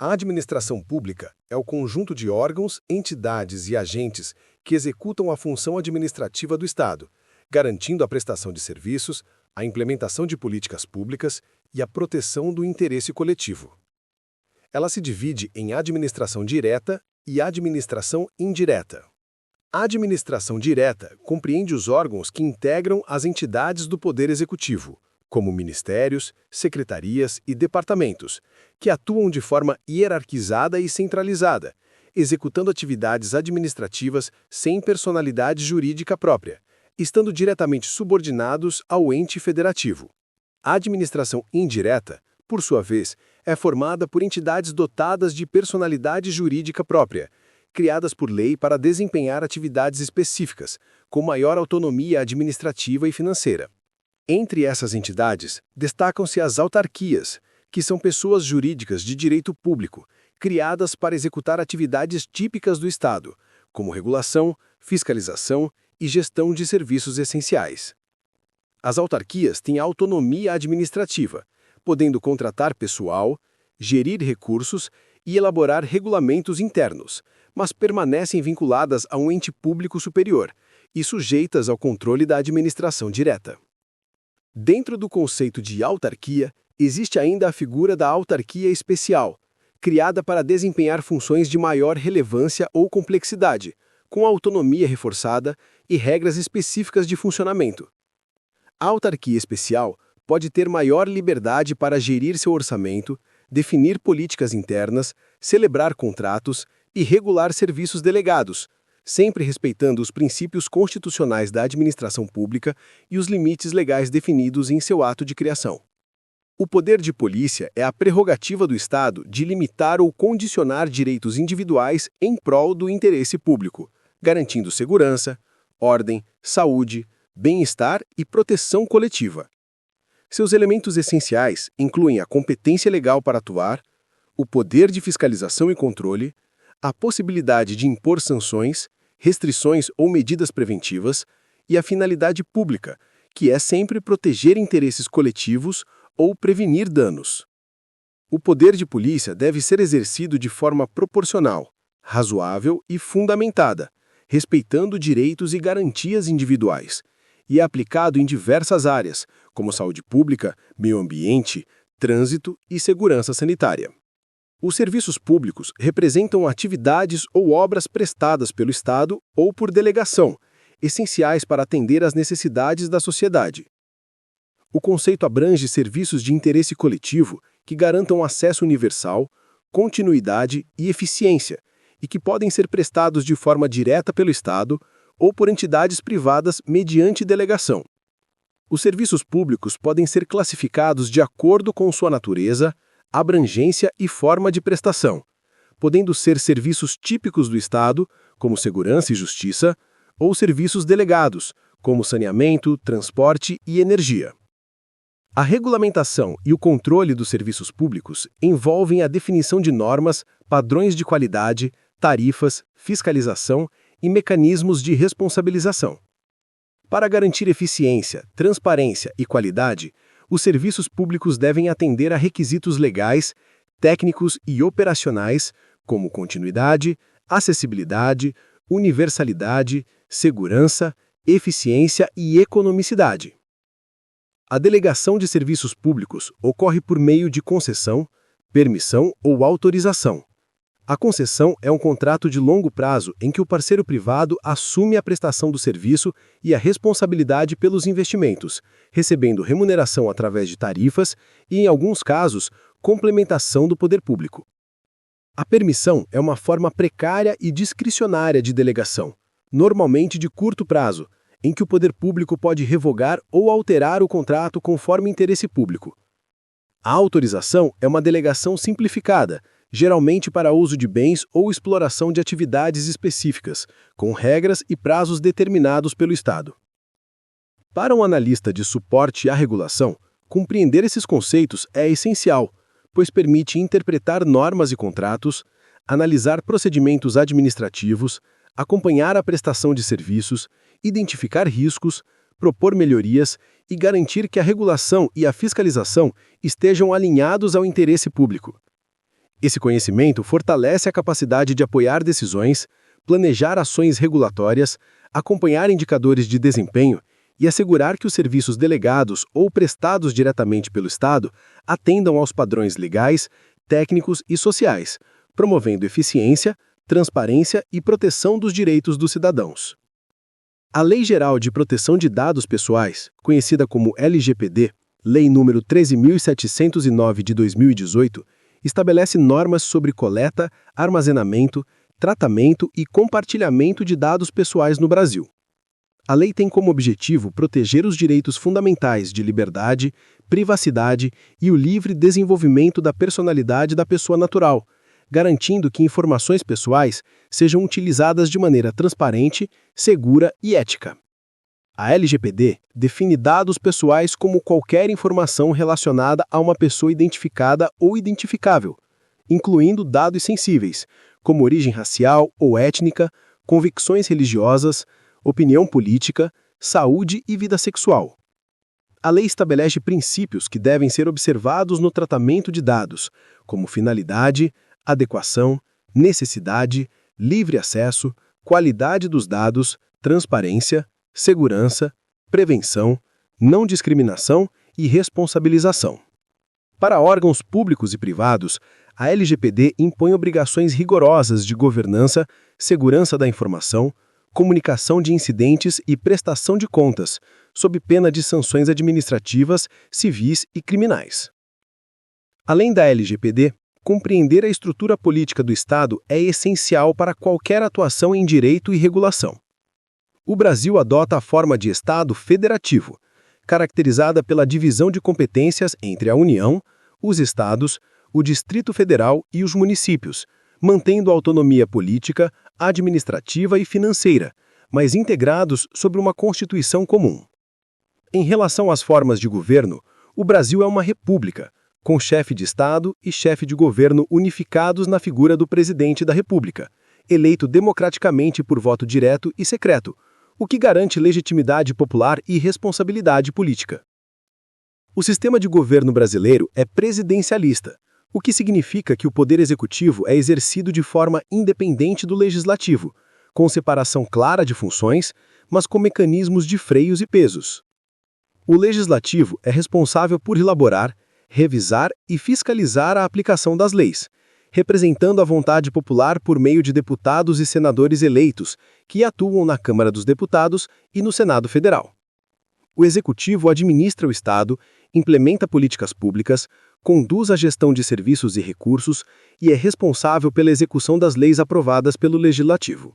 A administração pública é o conjunto de órgãos, entidades e agentes que executam a função administrativa do Estado, garantindo a prestação de serviços, a implementação de políticas públicas e a proteção do interesse coletivo. Ela se divide em administração direta e administração indireta. A administração direta compreende os órgãos que integram as entidades do Poder Executivo, como ministérios, secretarias e departamentos, que atuam de forma hierarquizada e centralizada, executando atividades administrativas sem personalidade jurídica própria, estando diretamente subordinados ao ente federativo. A administração indireta, por sua vez, é formada por entidades dotadas de personalidade jurídica própria, criadas por lei para desempenhar atividades específicas, com maior autonomia administrativa e financeira. Entre essas entidades, destacam-se as autarquias, que são pessoas jurídicas de direito público, criadas para executar atividades típicas do Estado, como regulação, fiscalização e gestão de serviços essenciais. As autarquias têm autonomia administrativa, podendo contratar pessoal, gerir recursos e elaborar regulamentos internos, mas permanecem vinculadas a um ente público superior e sujeitas ao controle da administração direta. Dentro do conceito de autarquia, existe ainda a figura da autarquia especial, criada para desempenhar funções de maior relevância ou complexidade, com autonomia reforçada e regras específicas de funcionamento. A autarquia especial pode ter maior liberdade para gerir seu orçamento, definir políticas internas, celebrar contratos e regular serviços delegados, sempre respeitando os princípios constitucionais da administração pública e os limites legais definidos em seu ato de criação. O poder de polícia é a prerrogativa do Estado de limitar ou condicionar direitos individuais em prol do interesse público, garantindo segurança, ordem, saúde, bem-estar e proteção coletiva. Seus elementos essenciais incluem a competência legal para atuar, o poder de fiscalização e controle, a possibilidade de impor sanções, restrições ou medidas preventivas e a finalidade pública, que é sempre proteger interesses coletivos ou prevenir danos. O poder de polícia deve ser exercido de forma proporcional, razoável e fundamentada, respeitando direitos e garantias individuais, e é aplicado em diversas áreas, como saúde pública, meio ambiente, trânsito e segurança sanitária. Os serviços públicos representam atividades ou obras prestadas pelo Estado ou por delegação, essenciais para atender às necessidades da sociedade. O conceito abrange serviços de interesse coletivo que garantam acesso universal, continuidade e eficiência, e que podem ser prestados de forma direta pelo Estado ou por entidades privadas mediante delegação. Os serviços públicos podem ser classificados de acordo com sua natureza, abrangência e forma de prestação, podendo ser serviços típicos do Estado, como segurança e justiça, ou serviços delegados, como saneamento, transporte e energia. A regulamentação e o controle dos serviços públicos envolvem a definição de normas, padrões de qualidade, tarifas, fiscalização e mecanismos de responsabilização. Para garantir eficiência, transparência e qualidade, os serviços públicos devem atender a requisitos legais, técnicos e operacionais, como continuidade, acessibilidade, universalidade, segurança, eficiência e economicidade. A delegação de serviços públicos ocorre por meio de concessão, permissão ou autorização. A concessão é um contrato de longo prazo em que o parceiro privado assume a prestação do serviço e a responsabilidade pelos investimentos, recebendo remuneração através de tarifas e, em alguns casos, complementação do poder público. A permissão é uma forma precária e discricionária de delegação, normalmente de curto prazo, em que o poder público pode revogar ou alterar o contrato conforme interesse público. A autorização é uma delegação simplificada, geralmente para uso de bens ou exploração de atividades específicas, com regras e prazos determinados pelo Estado. Para um analista de suporte à regulação, compreender esses conceitos é essencial, pois permite interpretar normas e contratos, analisar procedimentos administrativos, acompanhar a prestação de serviços, identificar riscos, propor melhorias e garantir que a regulação e a fiscalização estejam alinhados ao interesse público. Esse conhecimento fortalece a capacidade de apoiar decisões, planejar ações regulatórias, acompanhar indicadores de desempenho e assegurar que os serviços delegados ou prestados diretamente pelo Estado atendam aos padrões legais, técnicos e sociais, promovendo eficiência, transparência e proteção dos direitos dos cidadãos. A Lei Geral de Proteção de Dados Pessoais, conhecida como LGPD, Lei nº 13.709 de 2018, estabelece normas sobre coleta, armazenamento, tratamento e compartilhamento de dados pessoais no Brasil. A lei tem como objetivo proteger os direitos fundamentais de liberdade, privacidade e o livre desenvolvimento da personalidade da pessoa natural, garantindo que informações pessoais sejam utilizadas de maneira transparente, segura e ética. A LGPD define dados pessoais como qualquer informação relacionada a uma pessoa identificada ou identificável, incluindo dados sensíveis, como origem racial ou étnica, convicções religiosas, opinião política, saúde e vida sexual. A lei estabelece princípios que devem ser observados no tratamento de dados, como finalidade, adequação, necessidade, livre acesso, qualidade dos dados, transparência, segurança, prevenção, não discriminação e responsabilização. Para órgãos públicos e privados, a LGPD impõe obrigações rigorosas de governança, segurança da informação, comunicação de incidentes e prestação de contas, sob pena de sanções administrativas, civis e criminais. Além da LGPD, compreender a estrutura política do Estado é essencial para qualquer atuação em direito e regulação. O Brasil adota a forma de Estado federativo, caracterizada pela divisão de competências entre a União, os Estados, o Distrito Federal e os municípios, mantendo a autonomia política, administrativa e financeira, mas integrados sobre uma Constituição comum. Em relação às formas de governo, o Brasil é uma república, com chefe de Estado e chefe de governo unificados na figura do presidente da República, eleito democraticamente por voto direto e secreto, o que garante legitimidade popular e responsabilidade política. O sistema de governo brasileiro é presidencialista, o que significa que o poder executivo é exercido de forma independente do legislativo, com separação clara de funções, mas com mecanismos de freios e pesos. O legislativo é responsável por elaborar, revisar e fiscalizar a aplicação das leis, representando a vontade popular por meio de deputados e senadores eleitos, que atuam na Câmara dos Deputados e no Senado Federal. O Executivo administra o Estado, implementa políticas públicas, conduz a gestão de serviços e recursos e é responsável pela execução das leis aprovadas pelo Legislativo.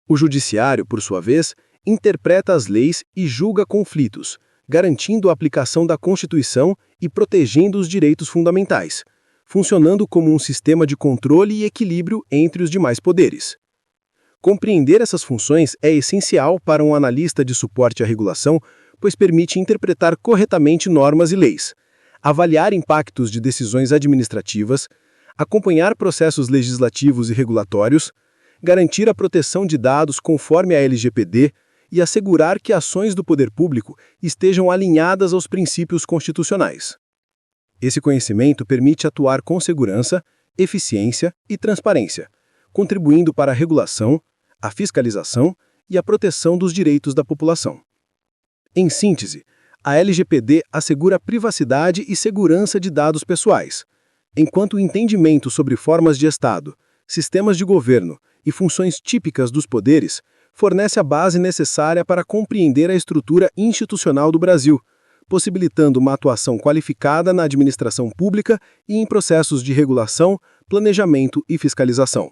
O Judiciário, por sua vez, interpreta as leis e julga conflitos, garantindo a aplicação da Constituição e protegendo os direitos fundamentais, funcionando como um sistema de controle e equilíbrio entre os demais poderes. Compreender essas funções é essencial para um analista de suporte à regulação, pois permite interpretar corretamente normas e leis, avaliar impactos de decisões administrativas, acompanhar processos legislativos e regulatórios, garantir a proteção de dados conforme a LGPD e assegurar que ações do poder público estejam alinhadas aos princípios constitucionais. Esse conhecimento permite atuar com segurança, eficiência e transparência, contribuindo para a regulação, a fiscalização e a proteção dos direitos da população. Em síntese, a LGPD assegura a privacidade e segurança de dados pessoais, enquanto o entendimento sobre formas de Estado, sistemas de governo e funções típicas dos poderes fornece a base necessária para compreender a estrutura institucional do Brasil, possibilitando uma atuação qualificada na administração pública e em processos de regulação, planejamento e fiscalização.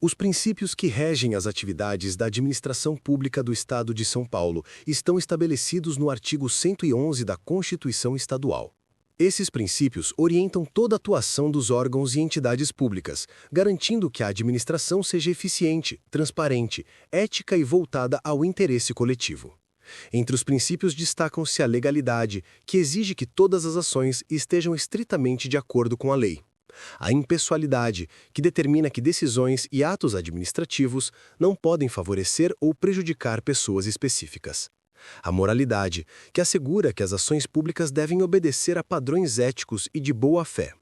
Os princípios que regem as atividades da administração pública do Estado de São Paulo estão estabelecidos no artigo 111 da Constituição Estadual. Esses princípios orientam toda a atuação dos órgãos e entidades públicas, garantindo que a administração seja eficiente, transparente, ética e voltada ao interesse coletivo. Entre os princípios destacam-se a legalidade, que exige que todas as ações estejam estritamente de acordo com a lei. A impessoalidade, que determina que decisões e atos administrativos não podem favorecer ou prejudicar pessoas específicas. A moralidade, que assegura que as ações públicas devem obedecer a padrões éticos e de boa-fé.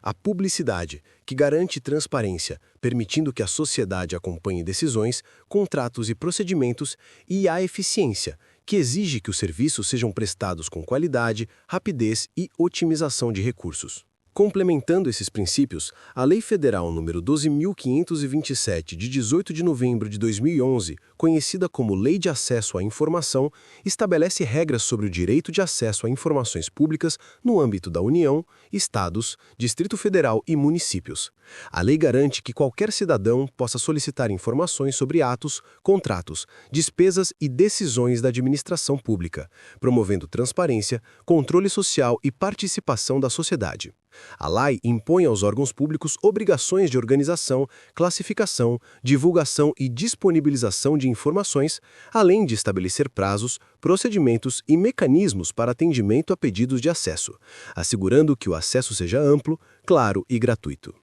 A publicidade, que garante transparência, permitindo que a sociedade acompanhe decisões, contratos e procedimentos, e a eficiência, que exige que os serviços sejam prestados com qualidade, rapidez e otimização de recursos. Complementando esses princípios, a Lei Federal nº 12.527, de 18 de novembro de 2011, conhecida como Lei de Acesso à Informação, estabelece regras sobre o direito de acesso a informações públicas no âmbito da União, Estados, Distrito Federal e municípios. A lei garante que qualquer cidadão possa solicitar informações sobre atos, contratos, despesas e decisões da administração pública, promovendo transparência, controle social e participação da sociedade. A lei impõe aos órgãos públicos obrigações de organização, classificação, divulgação e disponibilização de informações, além de estabelecer prazos, procedimentos e mecanismos para atendimento a pedidos de acesso, assegurando que o acesso seja amplo, claro e gratuito.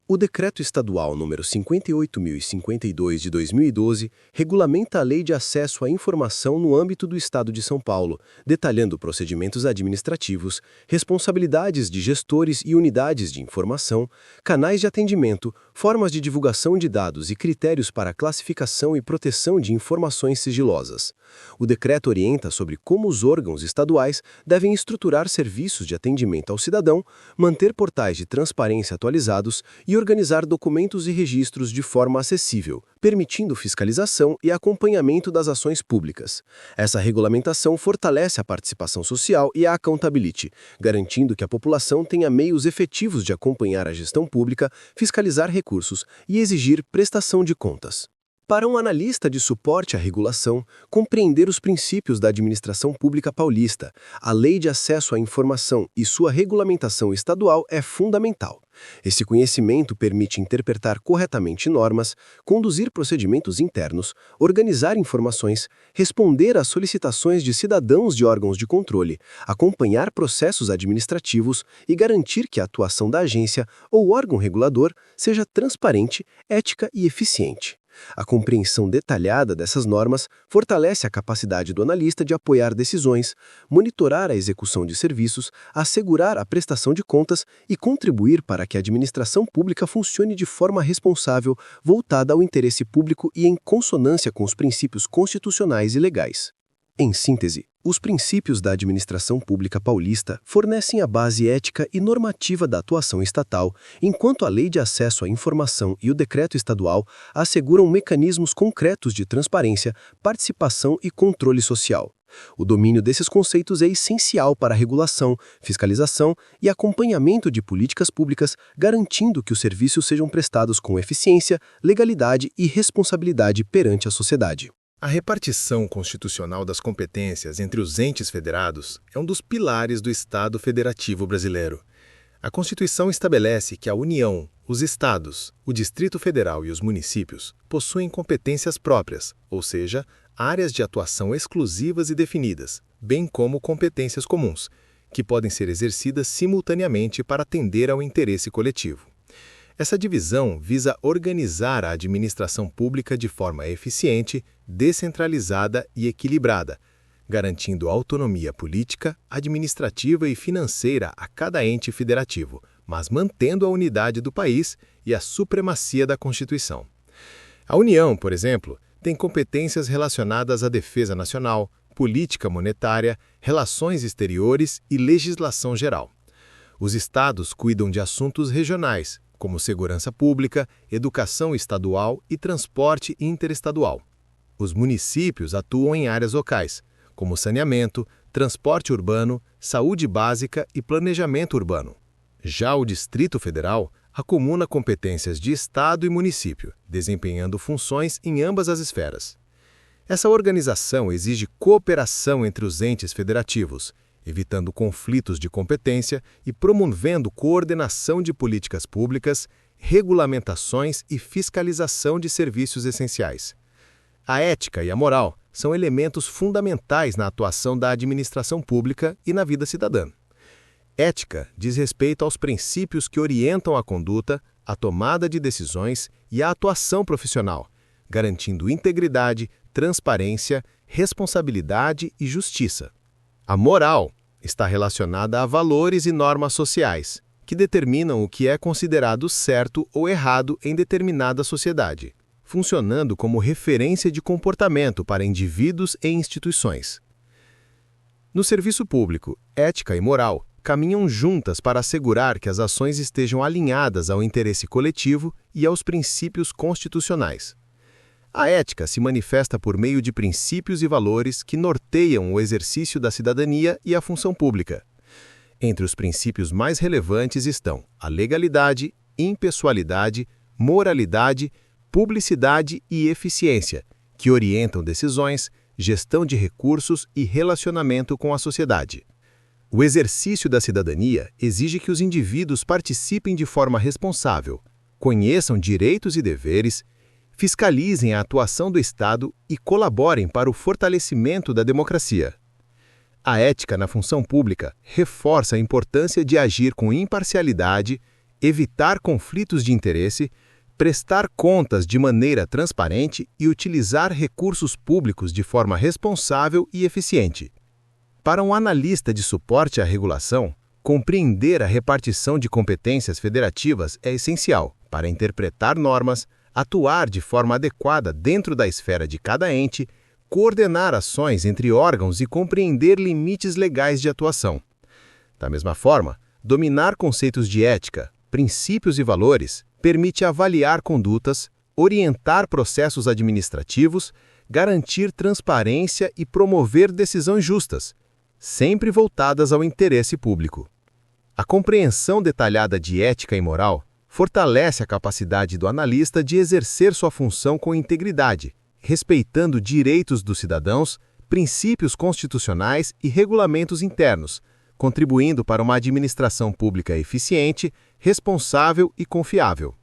O Decreto Estadual nº 58.052 de 2012 regulamenta a Lei de Acesso à Informação no âmbito do Estado de São Paulo, detalhando procedimentos administrativos, responsabilidades de gestores e unidades de informação, canais de atendimento, formas de divulgação de dados e critérios para a classificação e proteção de informações sigilosas. O decreto orienta sobre como os órgãos estaduais devem estruturar serviços de atendimento ao cidadão, manter portais de transparência atualizados e organizar documentos e registros de forma acessível, permitindo fiscalização e acompanhamento das ações públicas. Essa regulamentação fortalece a participação social e a accountability, garantindo que a população tenha meios efetivos de acompanhar a gestão pública, fiscalizar recursos e exigir prestação de contas. Para um analista de suporte à regulação, compreender os princípios da administração pública paulista, a Lei de Acesso à Informação e sua regulamentação estadual é fundamental. Esse conhecimento permite interpretar corretamente normas, conduzir procedimentos internos, organizar informações, responder às solicitações de cidadãos de órgãos de controle, acompanhar processos administrativos e garantir que a atuação da agência ou órgão regulador seja transparente, ética e eficiente. A compreensão detalhada dessas normas fortalece a capacidade do analista de apoiar decisões, monitorar a execução de serviços, assegurar a prestação de contas e contribuir para que a administração pública funcione de forma responsável, voltada ao interesse público e em consonância com os princípios constitucionais e legais. Em síntese, os princípios da administração pública paulista fornecem a base ética e normativa da atuação estatal, enquanto a Lei de Acesso à Informação e o Decreto Estadual asseguram mecanismos concretos de transparência, participação e controle social. O domínio desses conceitos é essencial para a regulação, fiscalização e acompanhamento de políticas públicas, garantindo que os serviços sejam prestados com eficiência, legalidade e responsabilidade perante a sociedade. A repartição constitucional das competências entre os entes federados é um dos pilares do Estado Federativo brasileiro. A Constituição estabelece que a União, os Estados, o Distrito Federal e os municípios possuem competências próprias, ou seja, áreas de atuação exclusivas e definidas, bem como competências comuns, que podem ser exercidas simultaneamente para atender ao interesse coletivo. Essa divisão visa organizar a administração pública de forma eficiente, descentralizada e equilibrada, garantindo autonomia política, administrativa e financeira a cada ente federativo, mas mantendo a unidade do país e a supremacia da Constituição. A União, por exemplo, tem competências relacionadas à defesa nacional, política monetária, relações exteriores e legislação geral. Os estados cuidam de assuntos regionais, como segurança pública, educação estadual e transporte interestadual. Os municípios atuam em áreas locais, como saneamento, transporte urbano, saúde básica e planejamento urbano. Já o Distrito Federal acumula competências de Estado e município, desempenhando funções em ambas as esferas. Essa organização exige cooperação entre os entes federativos, evitando conflitos de competência e promovendo coordenação de políticas públicas, regulamentações e fiscalização de serviços essenciais. A ética e a moral são elementos fundamentais na atuação da administração pública e na vida cidadã. Ética diz respeito aos princípios que orientam a conduta, a tomada de decisões e a atuação profissional, garantindo integridade, transparência, responsabilidade e justiça. A moral está relacionada a valores e normas sociais, que determinam o que é considerado certo ou errado em determinada sociedade, funcionando como referência de comportamento para indivíduos e instituições. No serviço público, ética e moral caminham juntas para assegurar que as ações estejam alinhadas ao interesse coletivo e aos princípios constitucionais. A ética se manifesta por meio de princípios e valores que norteiam o exercício da cidadania e a função pública. Entre os princípios mais relevantes estão a legalidade, impessoalidade, moralidade, publicidade e eficiência, que orientam decisões, gestão de recursos e relacionamento com a sociedade. O exercício da cidadania exige que os indivíduos participem de forma responsável, conheçam direitos e deveres, fiscalizem a atuação do Estado e colaborem para o fortalecimento da democracia. A ética na função pública reforça a importância de agir com imparcialidade, evitar conflitos de interesse, prestar contas de maneira transparente e utilizar recursos públicos de forma responsável e eficiente. Para um analista de suporte à regulação, compreender a repartição de competências federativas é essencial para interpretar normas, atuar de forma adequada dentro da esfera de cada ente, coordenar ações entre órgãos e compreender limites legais de atuação. Da mesma forma, dominar conceitos de ética, princípios e valores permite avaliar condutas, orientar processos administrativos, garantir transparência e promover decisões justas, sempre voltadas ao interesse público. A compreensão detalhada de ética e moral fortalece a capacidade do analista de exercer sua função com integridade, respeitando direitos dos cidadãos, princípios constitucionais e regulamentos internos, contribuindo para uma administração pública eficiente, responsável e confiável.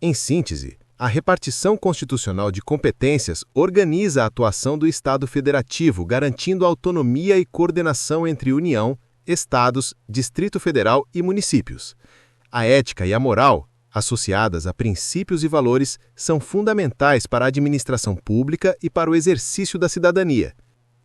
Em síntese, a repartição constitucional de competências organiza a atuação do Estado federativo, garantindo autonomia e coordenação entre União, Estados, Distrito Federal e municípios. A ética e a moral, associadas a princípios e valores, são fundamentais para a administração pública e para o exercício da cidadania,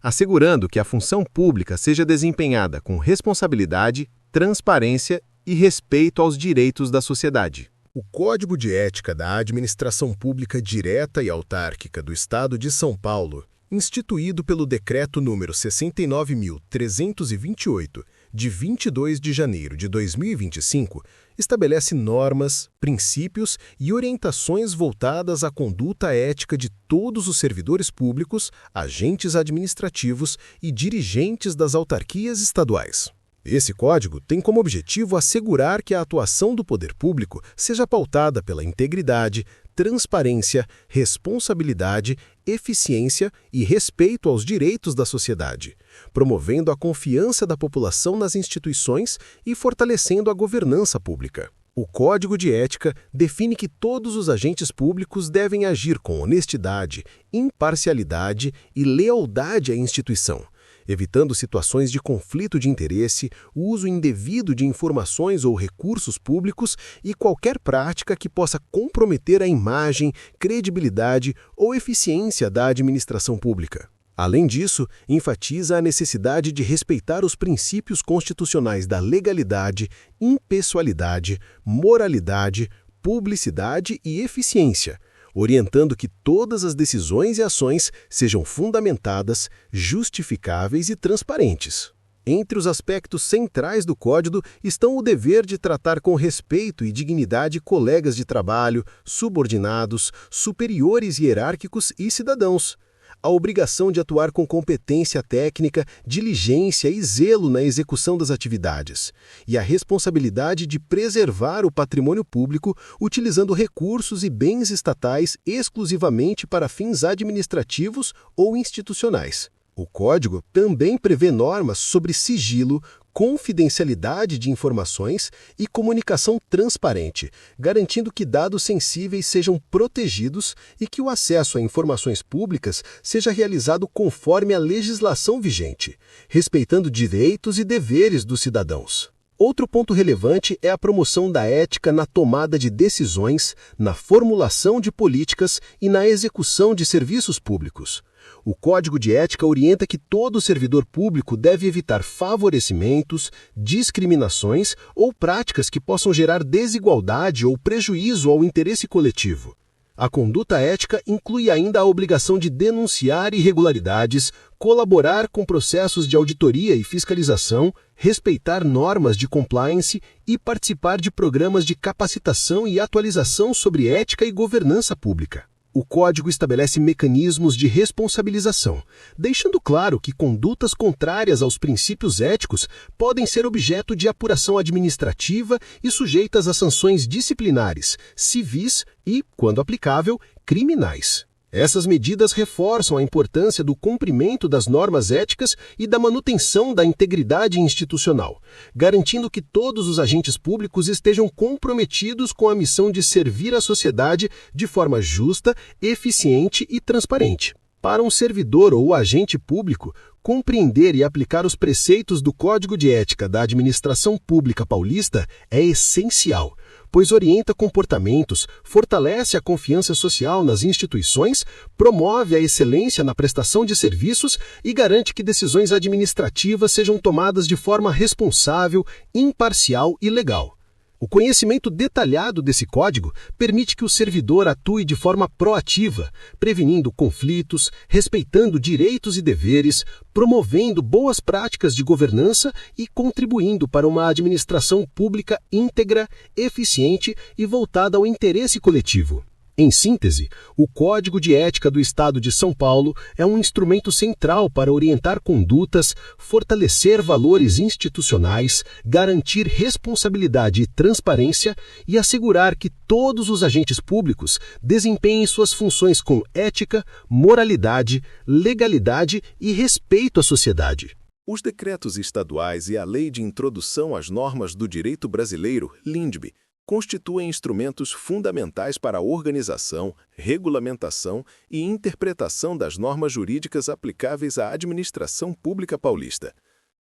assegurando que a função pública seja desempenhada com responsabilidade, transparência e respeito aos direitos da sociedade. O Código de Ética da Administração Pública Direta e Autárquica do Estado de São Paulo, instituído pelo Decreto nº 69.328, de 22 de janeiro de 2025, estabelece normas, princípios e orientações voltadas à conduta ética de todos os servidores públicos, agentes administrativos e dirigentes das autarquias estaduais. Esse código tem como objetivo assegurar que a atuação do poder público seja pautada pela integridade, transparência, responsabilidade, eficiência e respeito aos direitos da sociedade, promovendo a confiança da população nas instituições e fortalecendo a governança pública. O Código de Ética define que todos os agentes públicos devem agir com honestidade, imparcialidade e lealdade à instituição, evitando situações de conflito de interesse, uso indevido de informações ou recursos públicos e qualquer prática que possa comprometer a imagem, credibilidade ou eficiência da administração pública. Além disso, enfatiza a necessidade de respeitar os princípios constitucionais da legalidade, impessoalidade, moralidade, publicidade e eficiência, orientando que todas as decisões e ações sejam fundamentadas, justificáveis e transparentes. Entre os aspectos centrais do Código estão o dever de tratar com respeito e dignidade colegas de trabalho, subordinados, superiores hierárquicos e cidadãos, a obrigação de atuar com competência técnica, diligência e zelo na execução das atividades, e a responsabilidade de preservar o patrimônio público utilizando recursos e bens estatais exclusivamente para fins administrativos ou institucionais. O Código também prevê normas sobre sigilo, confidencialidade de informações e comunicação transparente, garantindo que dados sensíveis sejam protegidos e que o acesso a informações públicas seja realizado conforme a legislação vigente, respeitando direitos e deveres dos cidadãos. Outro ponto relevante é a promoção da ética na tomada de decisões, na formulação de políticas e na execução de serviços públicos. O Código de Ética orienta que todo servidor público deve evitar favorecimentos, discriminações ou práticas que possam gerar desigualdade ou prejuízo ao interesse coletivo. A conduta ética inclui ainda a obrigação de denunciar irregularidades, colaborar com processos de auditoria e fiscalização, respeitar normas de compliance e participar de programas de capacitação e atualização sobre ética e governança pública. O Código estabelece mecanismos de responsabilização, deixando claro que condutas contrárias aos princípios éticos podem ser objeto de apuração administrativa e sujeitas a sanções disciplinares, civis e, quando aplicável, criminais. Essas medidas reforçam a importância do cumprimento das normas éticas e da manutenção da integridade institucional, garantindo que todos os agentes públicos estejam comprometidos com a missão de servir a sociedade de forma justa, eficiente e transparente. Para um servidor ou agente público, compreender e aplicar os preceitos do Código de Ética da Administração Pública Paulista é essencial, pois orienta comportamentos, fortalece a confiança social nas instituições, promove a excelência na prestação de serviços e garante que decisões administrativas sejam tomadas de forma responsável, imparcial e legal. O conhecimento detalhado desse código permite que o servidor atue de forma proativa, prevenindo conflitos, respeitando direitos e deveres, promovendo boas práticas de governança e contribuindo para uma administração pública íntegra, eficiente e voltada ao interesse coletivo. Em síntese, o Código de Ética do Estado de São Paulo é um instrumento central para orientar condutas, fortalecer valores institucionais, garantir responsabilidade e transparência e assegurar que todos os agentes públicos desempenhem suas funções com ética, moralidade, legalidade e respeito à sociedade. Os decretos estaduais e a Lei de Introdução às Normas do Direito Brasileiro, LINDB, constituem instrumentos fundamentais para a organização, regulamentação e interpretação das normas jurídicas aplicáveis à administração pública paulista.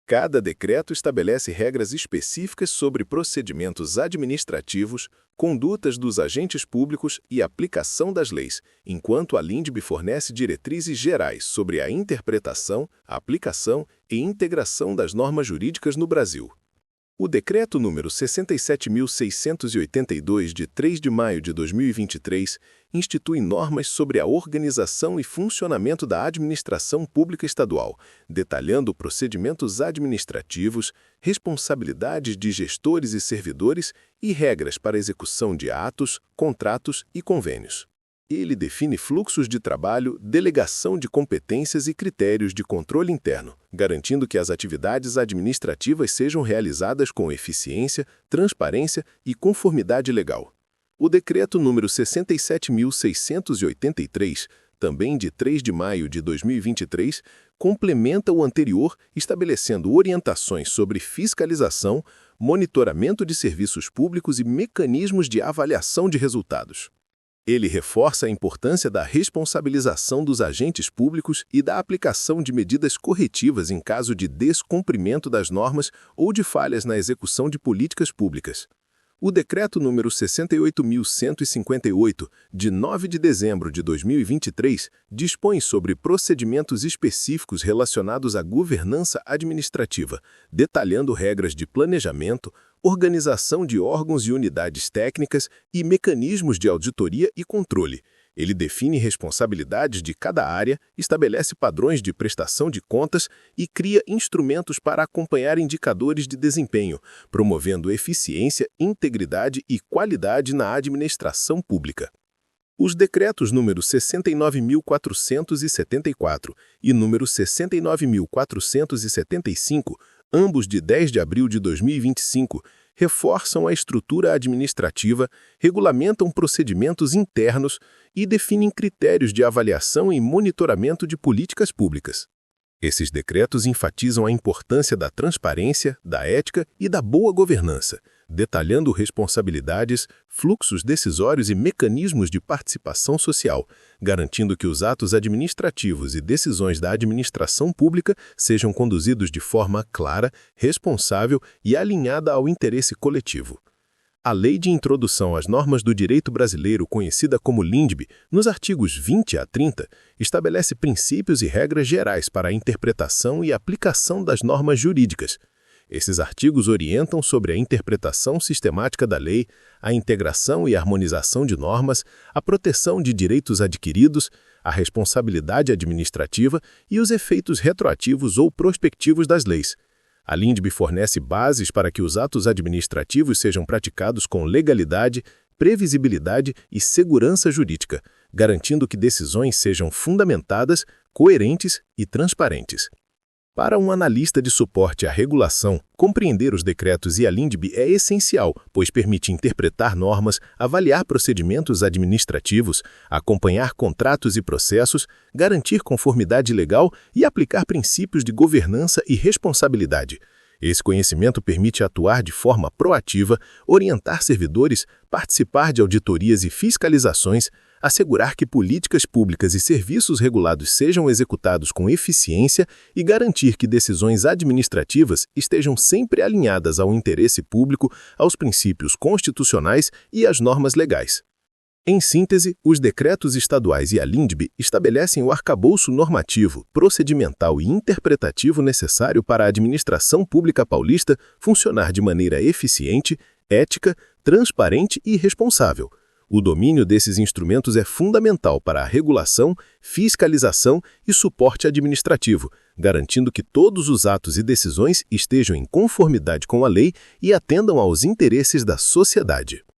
Cada decreto estabelece regras específicas sobre procedimentos administrativos, condutas dos agentes públicos e aplicação das leis, enquanto a LINDB fornece diretrizes gerais sobre a interpretação, aplicação e integração das normas jurídicas no Brasil. O Decreto número 67.682, de 3 de maio de 2023, institui normas sobre a organização e funcionamento da administração pública estadual, detalhando procedimentos administrativos, responsabilidades de gestores e servidores e regras para execução de atos, contratos e convênios. Ele define fluxos de trabalho, delegação de competências e critérios de controle interno, garantindo que as atividades administrativas sejam realizadas com eficiência, transparência e conformidade legal. O Decreto número 67.683, também de 3 de maio de 2023, complementa o anterior, estabelecendo orientações sobre fiscalização, monitoramento de serviços públicos e mecanismos de avaliação de resultados. Ele reforça a importância da responsabilização dos agentes públicos e da aplicação de medidas corretivas em caso de descumprimento das normas ou de falhas na execução de políticas públicas. O Decreto número 68.158, de 9 de dezembro de 2023, dispõe sobre procedimentos específicos relacionados à governança administrativa, detalhando regras de planejamento, organização de órgãos e unidades técnicas e mecanismos de auditoria e controle. Ele define responsabilidades de cada área, estabelece padrões de prestação de contas e cria instrumentos para acompanhar indicadores de desempenho, promovendo eficiência, integridade e qualidade na administração pública. Os decretos número 69.474 e número 69.475, ambos de 10 de abril de 2025, reforçam a estrutura administrativa, regulamentam procedimentos internos e definem critérios de avaliação e monitoramento de políticas públicas. Esses decretos enfatizam a importância da transparência, da ética e da boa governança, detalhando responsabilidades, fluxos decisórios e mecanismos de participação social, garantindo que os atos administrativos e decisões da administração pública sejam conduzidos de forma clara, responsável e alinhada ao interesse coletivo. A Lei de Introdução às Normas do Direito Brasileiro, conhecida como LINDB, nos artigos 20 a 30, estabelece princípios e regras gerais para a interpretação e aplicação das normas jurídicas. Esses artigos orientam sobre a interpretação sistemática da lei, a integração e harmonização de normas, a proteção de direitos adquiridos, a responsabilidade administrativa e os efeitos retroativos ou prospectivos das leis. A LINDB fornece bases para que os atos administrativos sejam praticados com legalidade, previsibilidade e segurança jurídica, garantindo que decisões sejam fundamentadas, coerentes e transparentes. Para um analista de suporte à regulação, compreender os decretos e a LINDB é essencial, pois permite interpretar normas, avaliar procedimentos administrativos, acompanhar contratos e processos, garantir conformidade legal e aplicar princípios de governança e responsabilidade. Esse conhecimento permite atuar de forma proativa, orientar servidores, participar de auditorias e fiscalizações, assegurar que políticas públicas e serviços regulados sejam executados com eficiência e garantir que decisões administrativas estejam sempre alinhadas ao interesse público, aos princípios constitucionais e às normas legais. Em síntese, os decretos estaduais e a LINDB estabelecem o arcabouço normativo, procedimental e interpretativo necessário para a administração pública paulista funcionar de maneira eficiente, ética, transparente e responsável. O domínio desses instrumentos é fundamental para a regulação, fiscalização e suporte administrativo, garantindo que todos os atos e decisões estejam em conformidade com a lei e atendam aos interesses da sociedade.